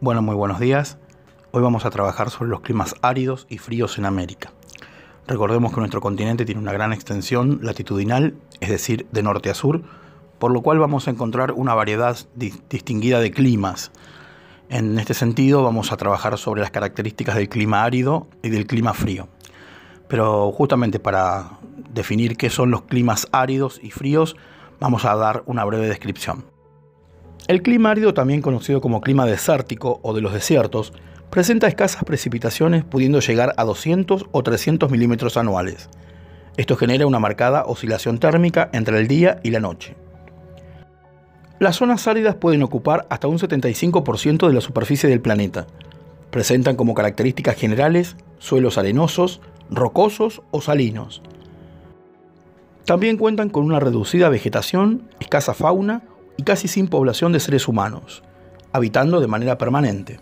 Bueno, muy buenos días. Hoy vamos a trabajar sobre los climas áridos y fríos en América. Recordemos que nuestro continente tiene una gran extensión latitudinal, es decir, de norte a sur, por lo cual vamos a encontrar una variedad distinguida de climas. En este sentido, vamos a trabajar sobre las características del clima árido y del clima frío. Pero justamente para definir qué son los climas áridos y fríos, vamos a dar una breve descripción. El clima árido, también conocido como clima desértico o de los desiertos, presenta escasas precipitaciones pudiendo llegar a 200 o 300 milímetros anuales. Esto genera una marcada oscilación térmica entre el día y la noche. Las zonas áridas pueden ocupar hasta un 75% de la superficie del planeta. Presentan como características generales suelos arenosos, rocosos o salinos. También cuentan con una reducida vegetación, escasa fauna y casi sin población de seres humanos, habitando de manera permanente.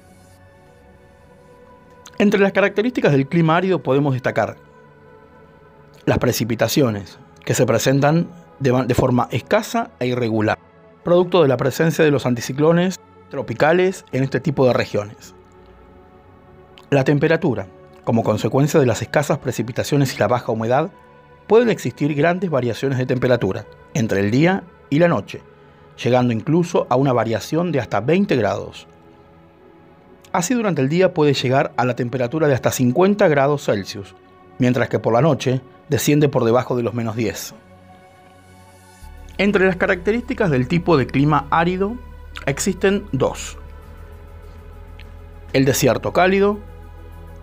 Entre las características del clima árido podemos destacar las precipitaciones, que se presentan de forma escasa e irregular, producto de la presencia de los anticiclones tropicales en este tipo de regiones. La temperatura, como consecuencia de las escasas precipitaciones y la baja humedad, pueden existir grandes variaciones de temperatura entre el día y la noche, llegando incluso a una variación de hasta 20 grados. Así, durante el día puede llegar a la temperatura de hasta 50 grados Celsius, mientras que por la noche desciende por debajo de los -10. Entre las características del tipo de clima árido existen dos: el desierto cálido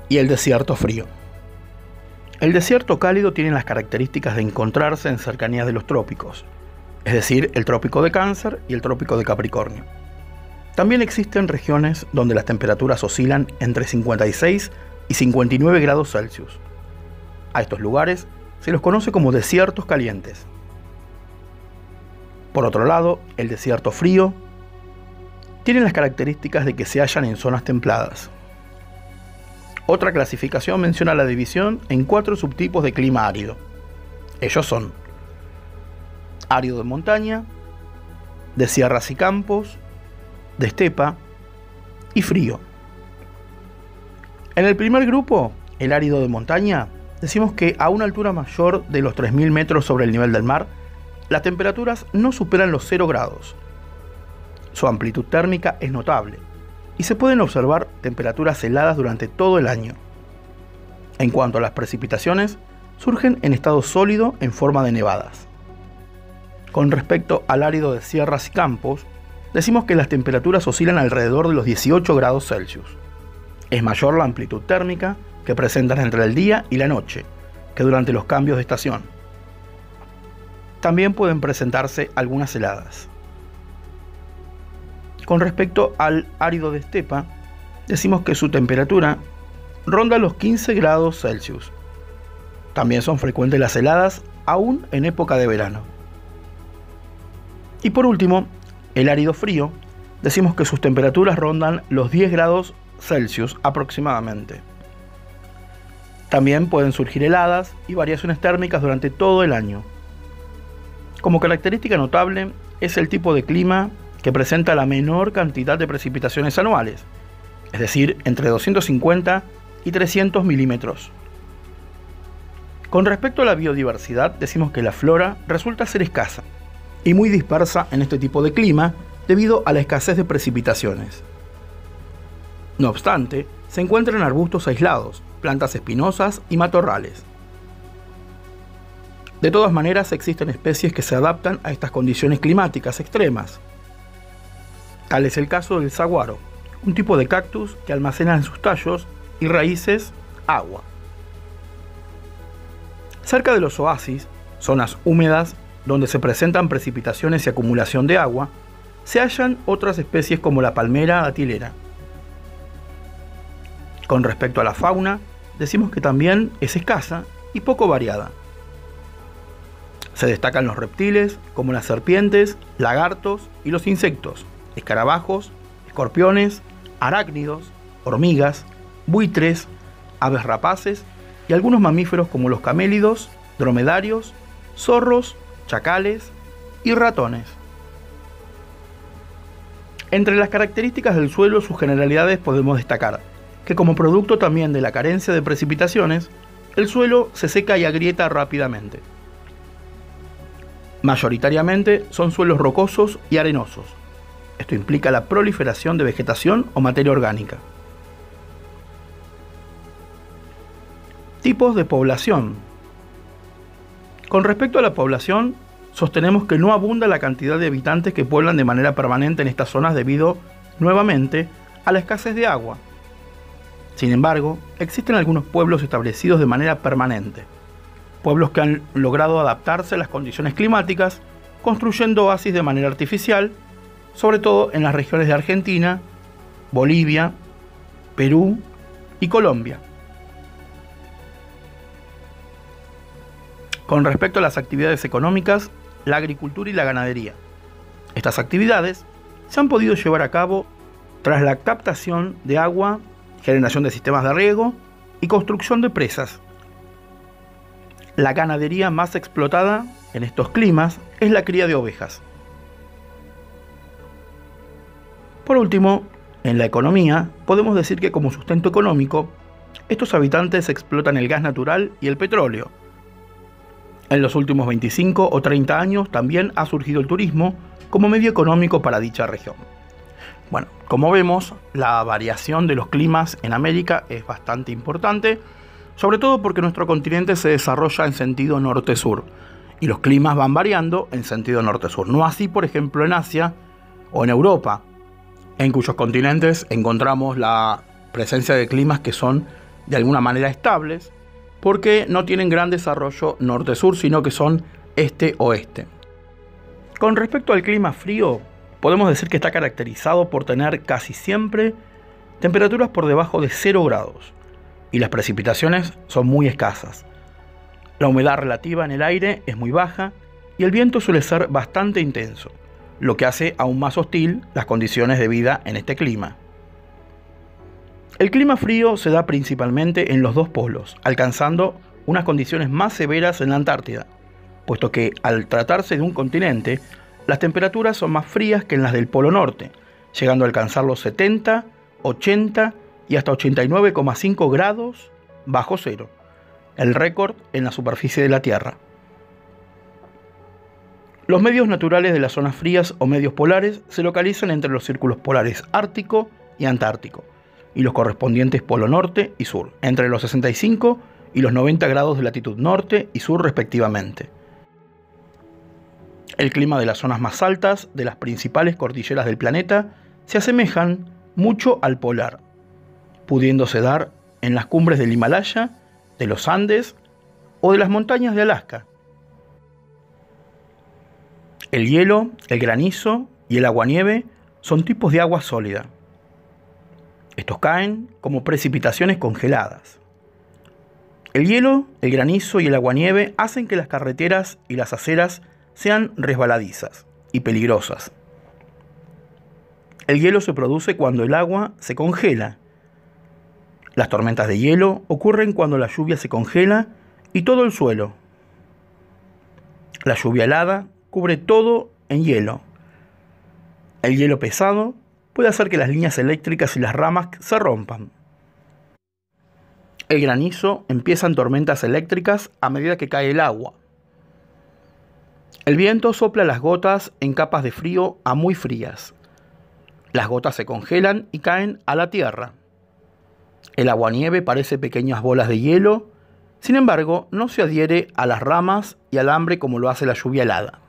y el desierto frío. El desierto cálido tiene las características de encontrarse en cercanías de los trópicos, es decir, el trópico de Cáncer y el trópico de Capricornio. También existen regiones donde las temperaturas oscilan entre 56 y 59 grados Celsius. A estos lugares se los conoce como desiertos calientes. Por otro lado, el desierto frío tiene las características de que se hallan en zonas templadas. Otra clasificación menciona la división en 4 subtipos de clima árido. Ellos son: árido de montaña, de sierras y campos, de estepa y frío. En el primer grupo, el árido de montaña, decimos que a una altura mayor de los 3.000 metros sobre el nivel del mar, las temperaturas no superan los 0 grados. Su amplitud térmica es notable y se pueden observar temperaturas heladas durante todo el año. En cuanto a las precipitaciones, surgen en estado sólido en forma de nevadas. Con respecto al árido de sierras y campos, decimos que las temperaturas oscilan alrededor de los 18 grados Celsius. Es mayor la amplitud térmica que presentan entre el día y la noche que durante los cambios de estación. También pueden presentarse algunas heladas. Con respecto al árido de estepa, decimos que su temperatura ronda los 15 grados Celsius. También son frecuentes las heladas, aún en época de verano. Y por último, el árido frío, decimos que sus temperaturas rondan los 10 grados Celsius aproximadamente. También pueden surgir heladas y variaciones térmicas durante todo el año. Como característica notable es el tipo de clima que presenta la menor cantidad de precipitaciones anuales, es decir, entre 250 y 300 milímetros. Con respecto a la biodiversidad, decimos que la flora resulta ser escasa y muy dispersa en este tipo de clima debido a la escasez de precipitaciones. No obstante, se encuentran arbustos aislados, plantas espinosas y matorrales. De todas maneras, existen especies que se adaptan a estas condiciones climáticas extremas. Tal es el caso del saguaro, un tipo de cactus que almacena en sus tallos y raíces agua. Cerca de los oasis, zonas húmedas donde se presentan precipitaciones y acumulación de agua, se hallan otras especies como la palmera datilera. Con respecto a la fauna, decimos que también es escasa y poco variada. Se destacan los reptiles como las serpientes, lagartos y los insectos, escarabajos, escorpiones, arácnidos, hormigas, buitres, aves rapaces y algunos mamíferos como los camélidos, dromedarios, zorros, chacales y ratones. Entre las características del suelo, sus generalidades podemos destacar que como producto también de la carencia de precipitaciones, el suelo se seca y agrieta rápidamente. Mayoritariamente son suelos rocosos y arenosos. Esto implica la proliferación de vegetación o materia orgánica. Tipos de población. Con respecto a la población, sostenemos que no abunda la cantidad de habitantes que pueblan de manera permanente en estas zonas debido, nuevamente, a la escasez de agua. Sin embargo, existen algunos pueblos establecidos de manera permanente. Pueblos que han logrado adaptarse a las condiciones climáticas, construyendo oasis de manera artificial, sobre todo en las regiones de Argentina, Bolivia, Perú y Colombia. Con respecto a las actividades económicas, la agricultura y la ganadería. Estas actividades se han podido llevar a cabo tras la captación de agua, generación de sistemas de riego y construcción de presas. La ganadería más explotada en estos climas es la cría de ovejas. Por último, en la economía, podemos decir que como sustento económico, estos habitantes explotan el gas natural y el petróleo. En los últimos 25 o 30 años también ha surgido el turismo como medio económico para dicha región. Bueno, como vemos, la variación de los climas en América es bastante importante, sobre todo porque nuestro continente se desarrolla en sentido norte-sur y los climas van variando en sentido norte-sur. No así, por ejemplo, en Asia o en Europa, en cuyos continentes encontramos la presencia de climas que son de alguna manera estables, porque no tienen gran desarrollo norte-sur, sino que son este-oeste. Con respecto al clima frío, podemos decir que está caracterizado por tener casi siempre temperaturas por debajo de 0 grados y las precipitaciones son muy escasas. La humedad relativa en el aire es muy baja y el viento suele ser bastante intenso, lo que hace aún más hostil las condiciones de vida en este clima. El clima frío se da principalmente en los dos polos, alcanzando unas condiciones más severas en la Antártida, puesto que al tratarse de un continente, las temperaturas son más frías que en las del Polo Norte, llegando a alcanzar los 70, 80 y hasta 89,5 grados bajo cero, el récord en la superficie de la Tierra. Los medios naturales de las zonas frías o medios polares se localizan entre los círculos polares ártico y antártico, y los correspondientes polo norte y sur, entre los 65 y los 90 grados de latitud norte y sur respectivamente. El clima de las zonas más altas de las principales cordilleras del planeta se asemejan mucho al polar, pudiéndose dar en las cumbres del Himalaya, de los Andes o de las montañas de Alaska. El hielo, el granizo y el aguanieve son tipos de agua sólida. Estos caen como precipitaciones congeladas. El hielo, el granizo y el aguanieve hacen que las carreteras y las aceras sean resbaladizas y peligrosas. El hielo se produce cuando el agua se congela. Las tormentas de hielo ocurren cuando la lluvia se congela y todo el suelo. La lluvia helada cubre todo en hielo. El hielo pesado puede hacer que las líneas eléctricas y las ramas se rompan. El granizo empieza en tormentas eléctricas a medida que cae el agua. El viento sopla las gotas en capas de frío a muy frías. Las gotas se congelan y caen a la tierra. El aguanieve parece pequeñas bolas de hielo, sin embargo, no se adhiere a las ramas y alambre como lo hace la lluvia helada.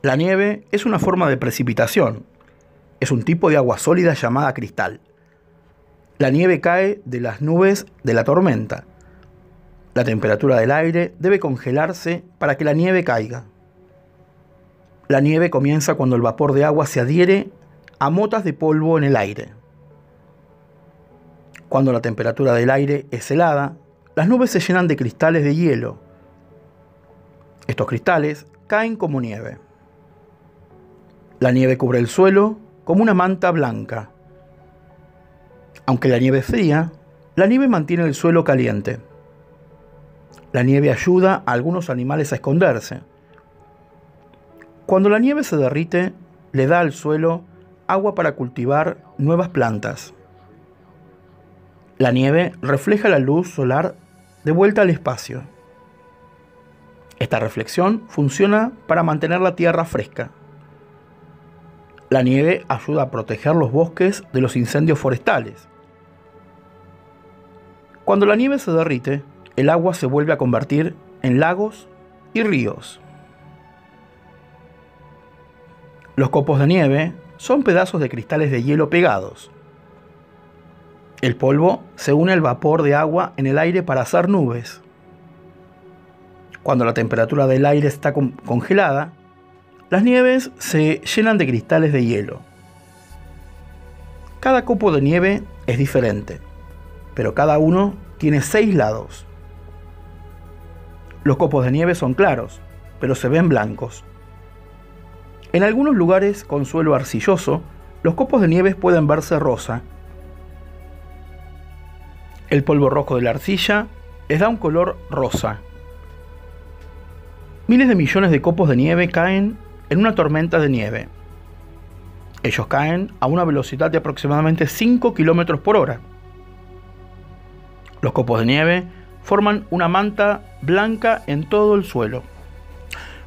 La nieve es una forma de precipitación. Es un tipo de agua sólida llamada cristal. La nieve cae de las nubes de la tormenta. La temperatura del aire debe congelarse para que la nieve caiga. La nieve comienza cuando el vapor de agua se adhiere a motas de polvo en el aire. Cuando la temperatura del aire es helada, las nubes se llenan de cristales de hielo. Estos cristales caen como nieve. La nieve cubre el suelo como una manta blanca. Aunque la nieve es fría, la nieve mantiene el suelo caliente. La nieve ayuda a algunos animales a esconderse. Cuando la nieve se derrite, le da al suelo agua para cultivar nuevas plantas. La nieve refleja la luz solar de vuelta al espacio. Esta reflexión funciona para mantener la tierra fresca. La nieve ayuda a proteger los bosques de los incendios forestales. Cuando la nieve se derrite, el agua se vuelve a convertir en lagos y ríos. Los copos de nieve son pedazos de cristales de hielo pegados. El polvo se une al vapor de agua en el aire para hacer nubes. Cuando la temperatura del aire está congelada, las nieves se llenan de cristales de hielo. Cada copo de nieve es diferente, pero cada uno tiene 6 lados. Los copos de nieve son claros, pero se ven blancos. En algunos lugares con suelo arcilloso, los copos de nieve pueden verse rosa. El polvo rojo de la arcilla les da un color rosa. Miles de millones de copos de nieve caen en una tormenta de nieve. Ellos caen a una velocidad de aproximadamente 5 km por hora. Los copos de nieve forman una manta blanca en todo el suelo.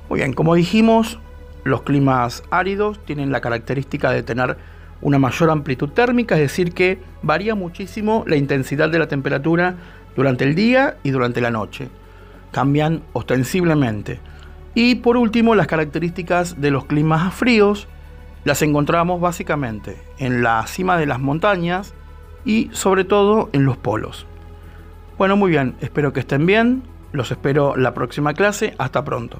Muy bien, como dijimos, los climas áridos tienen la característica de tener una mayor amplitud térmica, es decir, que varía muchísimo la intensidad de la temperatura durante el día y durante la noche. Cambian ostensiblemente. Y por último, las características de los climas fríos las encontramos básicamente en la cima de las montañas y sobre todo en los polos. Bueno, muy bien, espero que estén bien, los espero la próxima clase, hasta pronto.